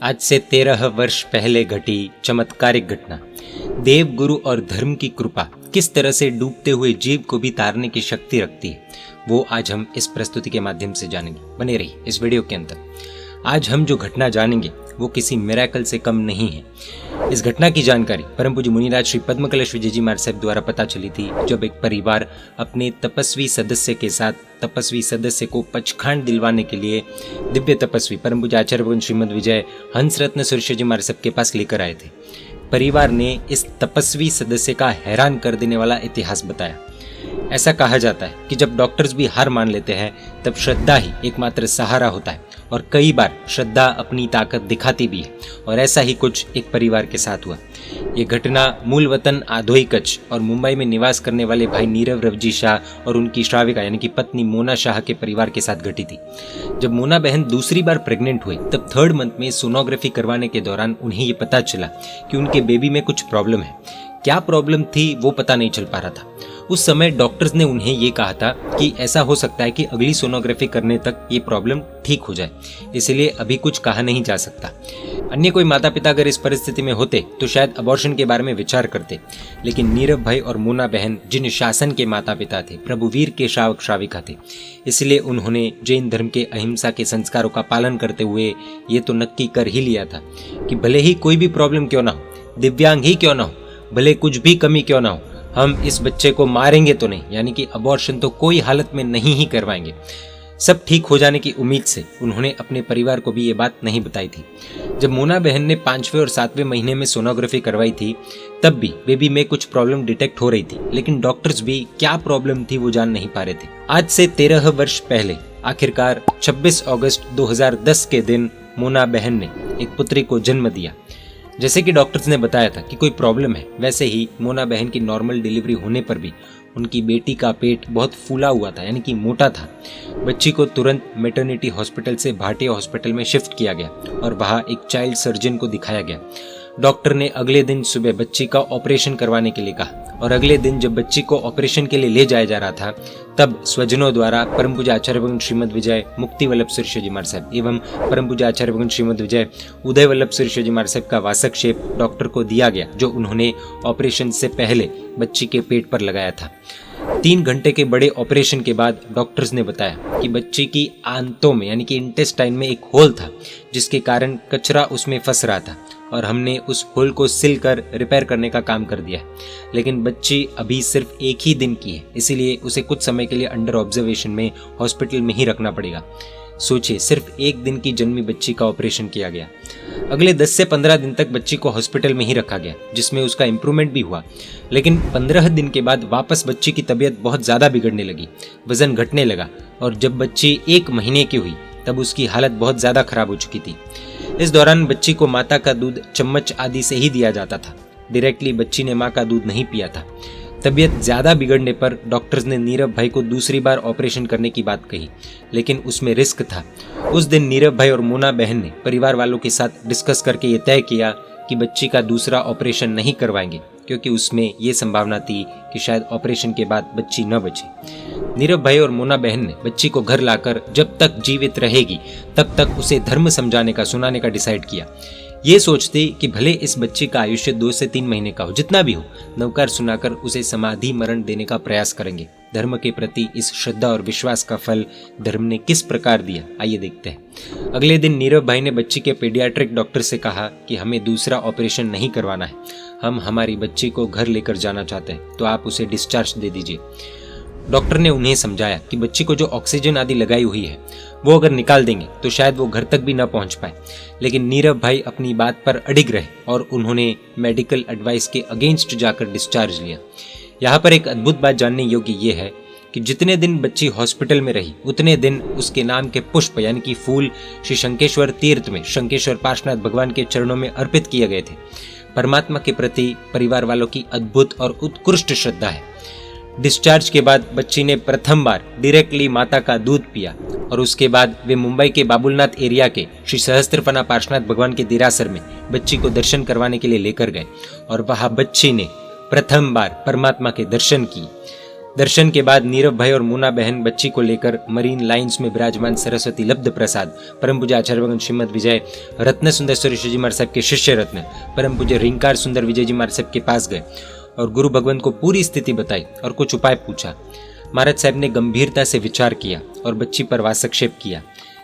आज से 13 वर्ष पहले घटी चमत्कारिक घटना। देव, गुरु और धर्म की कृपा किस तरह से डूबते हुए जीव को भी तारने की शक्ति रखती है, वो आज हम इस प्रस्तुति के माध्यम से जानेंगे। बने रहिए इस वीडियो के अंदर। आज हम जो घटना जानेंगे वो किसी मिरेकल से कम नहीं है। इस घटना की जानकारी परम पूज्य मुनिराज श्री पद्मकलश विजय जी महाराज साहब द्वारा पता चली थी, जब एक परिवार अपने तपस्वी सदस्य के साथ तपस्वी सदस्य को पचखांड दिलवाने के लिए दिव्य तपस्वी परम पूज्य आचार्य भगवान श्रीमद विजय हंस रत्न सुरेश्वर जी महाराज साहब के पास लेकर आए थे। परिवार ने इस तपस्वी सदस्य का हैरान कर देने वाला इतिहास बताया। ऐसा कहा जाता है कि जब डॉक्टर्स भी हार मान लेते हैं तब श्रद्धा ही एकमात्र सहारा होता है, और कई बार श्रद्धा अपनी ताकत दिखाती भी है, और ऐसा ही कुछ एक परिवार के साथ हुआ। ये घटना मूल वतन आधोई कच्छ और मुंबई में निवास करने वाले भाई नीरव रवजी शाह और उनकी श्राविका यानी कि पत्नी मोना शाह के परिवार के साथ घटी थी। जब मोना बहन दूसरी बार प्रेग्नेंट हुई तब 3rd मंथ में सोनोग्राफी करवाने के दौरान उन्हें ये पता चला कि उनके बेबी में कुछ प्रॉब्लम है। क्या प्रॉब्लम थी वो पता नहीं चल पा रहा था। उस समय डॉक्टर्स ने उन्हें ये कहा था कि ऐसा हो सकता है कि अगली सोनोग्राफी करने तक ये प्रॉब्लम ठीक हो जाए, इसलिए अभी कुछ कहा नहीं जा सकता। अन्य कोई माता पिता अगर इस परिस्थिति में होते तो शायद अबॉर्शन के बारे में विचार करते, लेकिन नीरव भाई और मोना बहन जिन शासन के माता पिता थे, प्रभुवीर के श्रावक श्राविका थे, इसलिए उन्होंने जैन धर्म के अहिंसा के संस्कारों का पालन करते हुए ये तो नक्की कर ही लिया था कि भले ही कोई भी प्रॉब्लम क्यों ना हो, दिव्यांग ही क्यों ना हो, भले कुछ भी कमी क्यों ना हो, हम इस बच्चे को मारेंगे तो नहीं, यानी कि अबॉर्शन तो कोई हालत में नहीं ही करवाएंगे। सब ठीक हो जाने की उम्मीद से उन्होंने अपने परिवार को भी ये बात नहीं बताई थी। जब मोना बहन ने 5वें और 7वें महीने में सोनोग्राफी करवाई थी तब भी बेबी में कुछ प्रॉब्लम डिटेक्ट हो रही थी, लेकिन डॉक्टर्स भी क्या प्रॉब्लम थी वो जान नहीं पा रहे थे। आज से 13 वर्ष पहले आखिरकार 26 अगस्त 2010 के दिन मोना बहन ने एक पुत्री को जन्म दिया। जैसे कि डॉक्टर्स ने बताया था कि कोई प्रॉब्लम है, वैसे ही मोना बहन की नॉर्मल डिलीवरी होने पर भी उनकी बेटी का पेट बहुत फूला हुआ था, यानी कि मोटा था। बच्ची को तुरंत मैटरनिटी हॉस्पिटल से भाटिया हॉस्पिटल में शिफ्ट किया गया और वहां एक चाइल्ड सर्जन को दिखाया गया। डॉक्टर ने अगले दिन सुबह बच्ची का ऑपरेशन करवाने के लिए कहा, और अगले दिन जब बच्ची को ऑपरेशन के लिए ले जाया जा रहा था तब स्वजनों द्वारा परम पूज्य आचार्य भगवान श्रीमद विजय मुक्ति वल्लभ सुरेश्वर जी महाराज साहब एवं परम पूज्य आचार्य भगवान श्रीमद विजय उदय वल्लभ सुरेश्वर जी महाराज साहब का वासक शेप डॉक्टर को दिया गया, जो उन्होंने ऑपरेशन से पहले बच्ची के पेट पर लगाया था। 3 घंटे के बड़े ऑपरेशन के बाद डॉक्टर्स ने बताया कि बच्ची की आंतों में यानी कि इंटेस्टाइन में एक होल था, जिसके कारण कचरा उसमें फंस रहा था, और हमने उस होल को सिल कर रिपेयर करने का काम कर दिया है। लेकिन बच्ची अभी सिर्फ 1 ही दिन की है, इसीलिए उसे कुछ समय के लिए अंडर ऑब्जर्वेशन में हॉस्पिटल में ही रखना पड़ेगा। सोचिए, सिर्फ 1 दिन की जन्मी बच्ची का ऑपरेशन किया गया। अगले 10 से 15 दिन तक बच्ची को हॉस्पिटल में ही रखा गया, जिसमें उसका इम्प्रूवमेंट भी हुआ। लेकिन 15 दिन के बाद वापस बच्ची की तबीयत बहुत ज़्यादा बिगड़ने लगी, वजन घटने लगा, और जब बच्ची 1 महीने की हुई तब उसकी हालत बहुत ज़्यादा खराब हो चुकी थी। इस दौरान बच्ची को माता का दूध चम्मच आदि से ही दिया जाता था, डायरेक्टली बच्ची ने माँ का दूध नहीं पिया था। तबीयत ज़्यादा बिगड़ने पर डॉक्टर्स ने नीरव भाई को दूसरी बार ऑपरेशन करने की बात कही, लेकिन उसमें रिस्क था। उस दिन नीरव भाई और मोना बहन ने परिवार वालों के साथ डिस्कस करके ये तय किया कि बच्ची का दूसरा ऑपरेशन नहीं करवाएंगे, क्योंकि उसमें ये संभावना थी कि शायद ऑपरेशन के बाद बच्ची न बचे। नीरव भाई और मोना बहन ने बच्ची को घर लाकर जब तक जीवित रहेगी तब तक उसे धर्म समझाने का, सुनाने का डिसाइड किया। ये सोचते कि भले इस बच्चे का आयुष्य 2 से 3 महीने का हो, जितना भी हो, नवकार सुनाकर उसे समाधि मरण देने का प्रयास करेंगे। धर्म के प्रति इस श्रद्धा और विश्वास का फल धर्म ने किस प्रकार दिया, आइए देखते हैं। अगले दिन नीरव भाई ने बच्ची के पीडियाट्रिक डॉक्टर से कहा कि हमें दूसरा ऑपरेशन नहीं करवाना है, हम हमारी बच्ची को घर लेकर जाना चाहते हैं, तो आप उसे डिस्चार्ज दे दीजिए। डॉक्टर ने उन्हें समझाया कि बच्ची को जो ऑक्सीजन आदि लगाई हुई है वो अगर निकाल देंगे तो शायद वो घर तक भी ना पहुंच पाए, लेकिन नीरव भाई अपनी बात पर अडिग रहे और उन्होंने मेडिकल एडवाइस के अगेंस्ट जाकर डिस्चार्ज लिया। यहाँ पर एक अद्भुत बात जानने योग्य ये है कि जितने दिन बच्ची हॉस्पिटल में रही उतने दिन उसके नाम के पुष्प यानी कि फूल श्री शंकेश्वर तीर्थ में शंकेश्वर पार्श्वनाथ भगवान के चरणों में अर्पित किए गए थे। परमात्मा के प्रति परिवार वालों की अद्भुत और उत्कृष्ट श्रद्धा है। डिस्चार्ज के बाद बच्ची ने प्रथम बार डायरेक्टली माता का दूध पिया, और उसके बाद वे मुंबई के बाबुलनाथ एरिया के श्री सहस्त्रफना पार्श्वनाथ भगवान के देरासर में बच्ची को दर्शन करवाने के लिए लेकर गए, और वहां बच्ची ने प्रथम बार परमात्मा के दर्शन किए। दर्शन के बाद नीरव भाई और मुना बहन बच्ची को लेकर मरीन लाइन्स में विराजमान सरस्वती लब्ध प्रसाद परम पूज्य आचार्य भगवान श्रीमद विजय रत्न सुंदर सुरेश जी महाराज साहब के शिष्य रत्न परम पूज्य रिंकार सुंदर विजय जी महाराज साहब के पास गए और गुरु भगवंत को पूरी स्थिति बताई और कुछ उपाय पूछा। महाराज साहब ने गंभीरता से विचार किया और बच्ची पर वासक्षेप किया।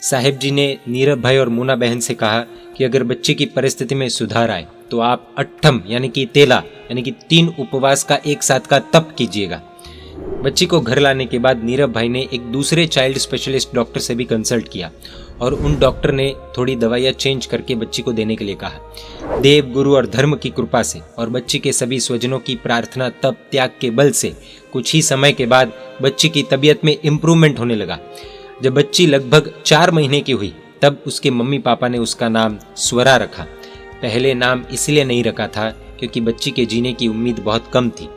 साहेब जी ने नीरव भाई और मुना बहन से कहा कि अगर बच्चे की परिस्थिति में सुधार आए तो आप अट्ठम यानी कि तेला यानी कि 3 उपवास का एक साथ का तप कीजिएगा। बच्ची को घर लाने के बाद नीरव भाई ने एक दूसरे चाइल्ड स्पेशलिस्ट डॉक्टर से भी कंसल्ट किया और उन डॉक्टर ने थोड़ी दवाइयाँ चेंज करके बच्ची को देने के लिए कहा। देव गुरु और धर्म की कृपा से और बच्ची के सभी स्वजनों की प्रार्थना तप त्याग के बल से कुछ ही समय के बाद बच्ची की तबीयत में इम्प्रूवमेंट होने लगा। जब बच्ची लगभग 4 महीने की हुई तब उसके मम्मी पापा ने उसका नाम स्वरा रखा। पहले नाम इसलिए नहीं रखा था क्योंकि बच्ची के जीने की उम्मीद बहुत कम थी।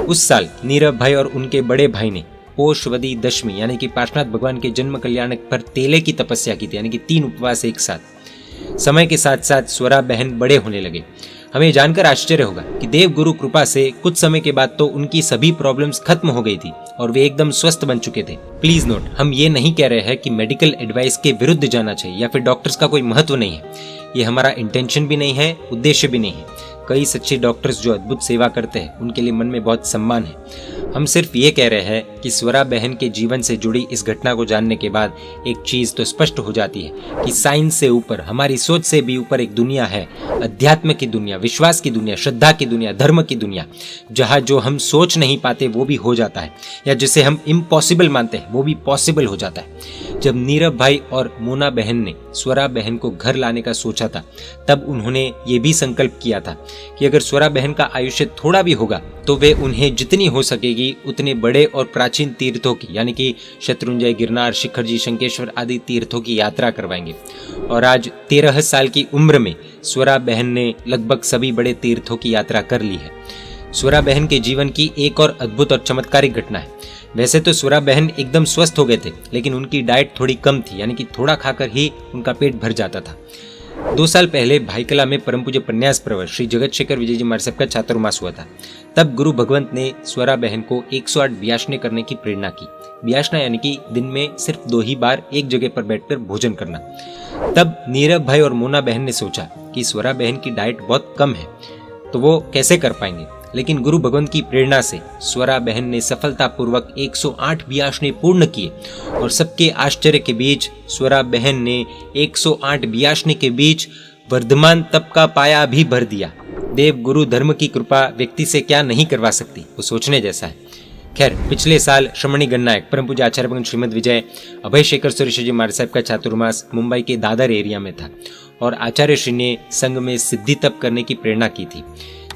उस साल नीरव भाई और उनके बड़े भाई ने पोषवदी दशमी यानी कि पार्श्वनाथ भगवान के जन्म कल्याणक पर तेले की तपस्या की थी, यानी कि 3 उपवास एक साथ। समय के साथ साथ स्वरा बहन बड़े होने लगे। हमें जानकर आश्चर्य होगा कि देव गुरु कृपा से कुछ समय के बाद तो उनकी सभी प्रॉब्लम्स खत्म हो गई थी और वे एकदम स्वस्थ बन चुके थे। प्लीज नोट, हम ये नहीं कह रहे हैं कि मेडिकल एडवाइस के विरुद्ध जाना चाहिए या फिर डॉक्टर्स का कोई महत्व नहीं है। ये हमारा इंटेंशन भी नहीं है, उद्देश्य भी नहीं है। कई सच्चे डॉक्टर्स जो अद्भुत सेवा करते हैं उनके लिए मन में बहुत सम्मान है। हम सिर्फ ये कह रहे हैं कि स्वरा बहन के जीवन से जुड़ी इस घटना को जानने के बाद एक चीज तो स्पष्ट हो जाती है कि साइंस से ऊपर, हमारी सोच से भी ऊपर एक दुनिया है, अध्यात्म की दुनिया, विश्वास की दुनिया, श्रद्धा की दुनिया, धर्म की दुनिया, जहाँ जो हम सोच नहीं पाते वो भी हो जाता है, या जिसे हम इम्पॉसिबल मानते हैं वो भी पॉसिबल हो जाता है। जब नीरव भाई और मोना बहन ने स्वरा बहन को घर लाने का सोचा था तब उन्होंने ये भी संकल्प किया था कि अगर स्वरा बहन का आयुष्य थोड़ा भी होगा तो वे उन्हें जितनी हो सकेगी उतने बड़े और प्राचीन तीर्थों की यानी कि शत्रुंजय, गिरनार, शिखरजी, शंकेश्वर आदि तीर्थों की यात्रा करवाएंगे। और आज 13 साल की उम्र में स्वरा बहन ने लगभग सभी बड़े तीर्थों की यात्रा कर ली है। स्वरा बहन के जीवन की एक और अद्भुत और चमत्कारिक घटना है। वैसे तो स्वरा बहन एकदम स्वस्थ हो गए थे, लेकिन उनकी डाइट थोड़ी कम थी, यानी कि थोड़ा खाकर ही उनका पेट भर जाता था। 2 साल पहले भाईकला में परम पूज्य प्रन्यास प्रवर श्री जगत शेखर विजय जी महाराज साहब का चातुर्मास हुआ था। तब गुरु भगवंत ने स्वरा बहन को 108 ब्याशने करने की प्रेरणा की। ब्याशना यानी कि दिन में सिर्फ 2 ही बार एक जगह पर बैठकर भोजन करना। तब नीरव भाई और मोना बहन ने सोचा कि स्वरा बहन की डाइट बहुत कम है तो वो कैसे कर पाएंगे, लेकिन गुरु भगवंत की प्रेरणा से स्वरा बहन ने सफलतापूर्वक 108 ब्याशने पूर्ण किए और सबके आश्चर्य के बीच स्वरा बहन ने 108 ब्याशने के बीच वर्धमान तप का पाया भी भर दिया। देव गुरु धर्म की कृपा व्यक्ति से क्या नहीं करवा सकती, वो सोचने जैसा है। खैर, पिछले साल श्रमणी गणनायक परम पूज्य आचार्य भगवान श्रीमद विजय अभय शेखर सुरेश जी महाराज साहब का चातुर्मास मुंबई के दादर एरिया में था और आचार्य श्री ने संघ में सिद्धि तप करने की प्रेरणा की थी।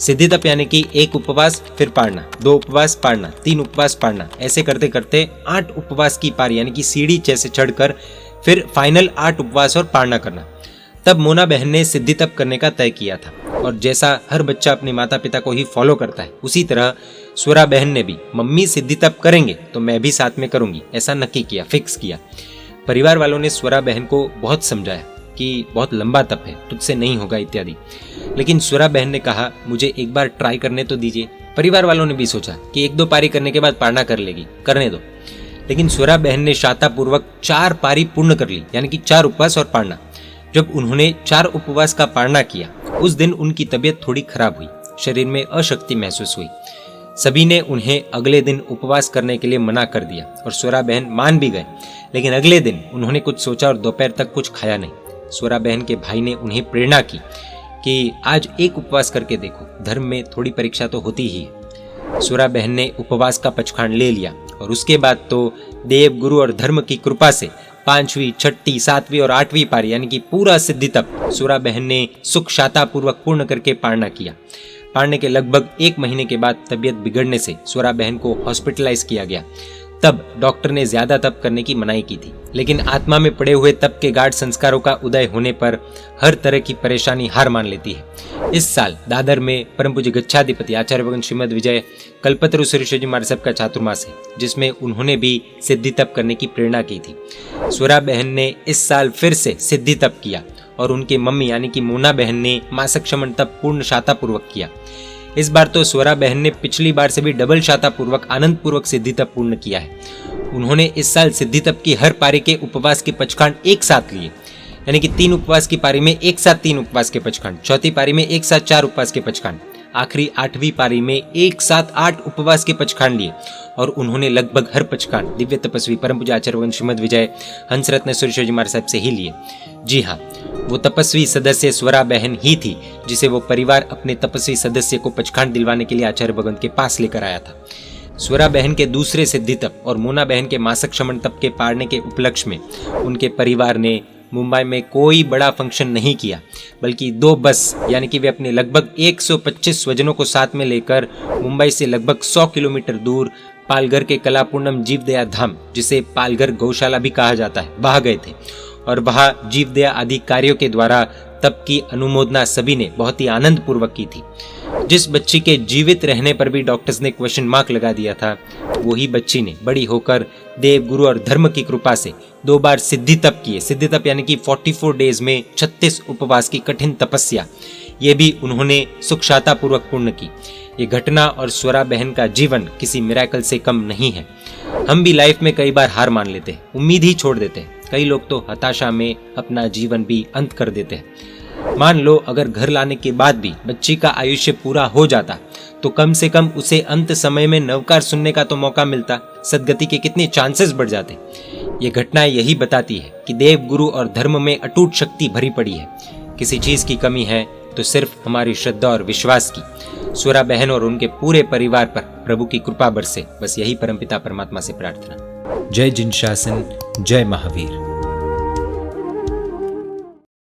सिद्धि तप यानी कि 1 उपवास फिर पाड़ना, 2 उपवास पाड़ना, 3 उपवास पाड़ना, ऐसे करते करते 8 उपवास की पारी यानी कि सीढ़ी जैसे चढ़कर फिर फाइनल 8 उपवास और पाड़ना करना। तब मोना बहन ने सिद्धि तप करने का तय किया था और जैसा हर बच्चा अपने माता पिता को ही फॉलो करता है उसी तरह स्वरा बहन ने भी मम्मी सिद्धि तप करेंगे तो मैं भी साथ में करूंगी, ऐसा नक्की किया, फिक्स किया। परिवार वालों ने स्वरा बहन को बहुत समझाया कि बहुत लंबा तप है, तुझसे नहीं होगा इत्यादि, लेकिन स्वरा बहन ने कहा मुझे एक बार ट्राई करने तो दीजिए। परिवार वालों ने भी सोचा कि 1-2 पारी करने के बाद पारना कर लेगी, करने दो, लेकिन स्वरा बहन ने शातापूर्वक 4 पारी पूर्ण कर ली, यानी कि 4 उपवास और पारना। जब उन्होंने 4 उपवास का पारना किया उस दिन उनकी तबीयत थोड़ी खराब हुई, शरीर में अशक्ति महसूस हुई। सभी ने उन्हें अगले दिन उपवास करने के लिए मना कर दिया और स्वरा बहन मान भी गए, लेकिन अगले दिन उन्होंने कुछ सोचा और दोपहर तक कुछ खाया नहीं। स्वरा बहन के भाई ने उन्हें प्रेरणा की कि आज एक उपवास करके देखो, धर्म में थोड़ी परीक्षा तो होती ही है। स्वरा बहन ने उपवास का पचखांड ले लिया और उसके बाद तो देव गुरु और धर्म की कृपा से 5वीं, 6ठी, 7वीं और 8वीं पारी यानी कि पूरा सिद्धि तप स्वरा बहन ने सुख शातापूर्वक पूर्ण करके पारना किया। पारने के लगभग 1 महीने के बाद तबीयत बिगड़ने से स्वरा बहन को हॉस्पिटलाइज किया गया। तब डॉक्टर ने ज्यादा तप करने की मनाही की थी, लेकिन आत्मा में पड़े हुए तप के गाढ़ संस्कारों का उदय होने पर हर तरह की परेशानी हार मान लेती है। इस साल दादर में परम पूज्य गच्छाधिपति आचार्य भगवान श्रीमद विजय कल्पतरु सुरेश जी महाराज साहब का चातुर्मास है, जिसमें उन्होंने भी सिद्धि तप करने की प्रेरणा की थी। स्वरा बहन ने इस साल फिर से सिद्धि तप किया और उनके मम्मी यानी कि मोना बहन ने मासक शमन तप पूर्ण शातापूर्वक किया। इस बार तो स्वरा बहन ने पिछली बार से भी डबल शाता पूर्वक आनंद पूर्वक सिद्धि तप पूर्ण किया है। उन्होंने इस साल सिद्धि तप की हर पारी के उपवास के पचखंड एक साथ लिए, यानी कि 3 उपवास की पारी में एक साथ 3 उपवास के पचखंड, चौथी पारी में एक साथ 4 उपवास के पचखंड, आखिरी 8वीं पारी में एक साथ 8 उपवास के पचखंड लिए। और उन्होंने लगभग हर पचखंड दिव्य तपस्वी परम पूज्य आचार्य श्रीमद विजय हंसरत्न सुरेश्वर जी महाराज साहब से ही लिए। जी हाँ, वो तपस्वी सदस्य स्वरा बहन ही थी जिसे वो परिवार अपने तपस्वी सदस्य को पचखंड दिलवाने के लिए आचार्य भगवंत के पास लेकर आया था। स्वरा बहन के दूसरे सिद्धि तप और मोना बहन के मासक क्षमण तप के पारने के उपलक्ष्य में उनके परिवार ने मुंबई में कोई बड़ा फंक्शन नहीं किया, बल्कि 2 बस यानी कि वे अपने लगभग 125 स्वजनों को साथ में लेकर मुंबई से लगभग 100 किलोमीटर दूर पालघर के कलापूर्णम जीवदया धाम, जिसे पालघर गौशाला भी कहा जाता है, वहां गए थे। और वहां जीवदया आदि कार्यों के द्वारा तप की अनुमोदना सभी ने बहुत ही आनंद पूर्वक की थी। जिस बच्ची के जीवित रहने पर भी डॉक्टर्स ने क्वेश्चन मार्क लगा दिया था, वही बच्ची ने बड़ी होकर देव गुरु और धर्म की कृपा से 2 बार सिद्धि तप किए। सिद्धि तप यानी कि 44 डेज में 36 उपवास की कठिन तपस्या, ये भी उन्होंने सुखशाता पूर्वक पूर्ण की। ये घटना और स्वरा बहन का जीवन किसी मिरेकल से कम नहीं है। हम भी लाइफ में कई बार हार मान लेते हैं, उम्मीद ही छोड़ देते हैं। कई लोग तो हताशा में अपना जीवन भी अंत कर देते हैं। मान लो अगर घर लाने के बाद भी बच्ची का आयुष्य पूरा हो जाता तो कम से कम उसे अंत समय में नवकार सुनने का तो मौका मिलता, सदगति के कितने चांसेस बढ़ जाते। ये घटनाएं यही बताती है कि देव गुरु और धर्म में अटूट शक्ति भरी पड़ी है। किसी चीज की कमी है तो सिर्फ हमारी श्रद्धा और विश्वास की। स्वरा बहन और उनके पूरे परिवार पर प्रभु की कृपा बरसे, बस यही परमपिता परमात्मा से प्रार्थना। जय जिन शासन, जय महावीर।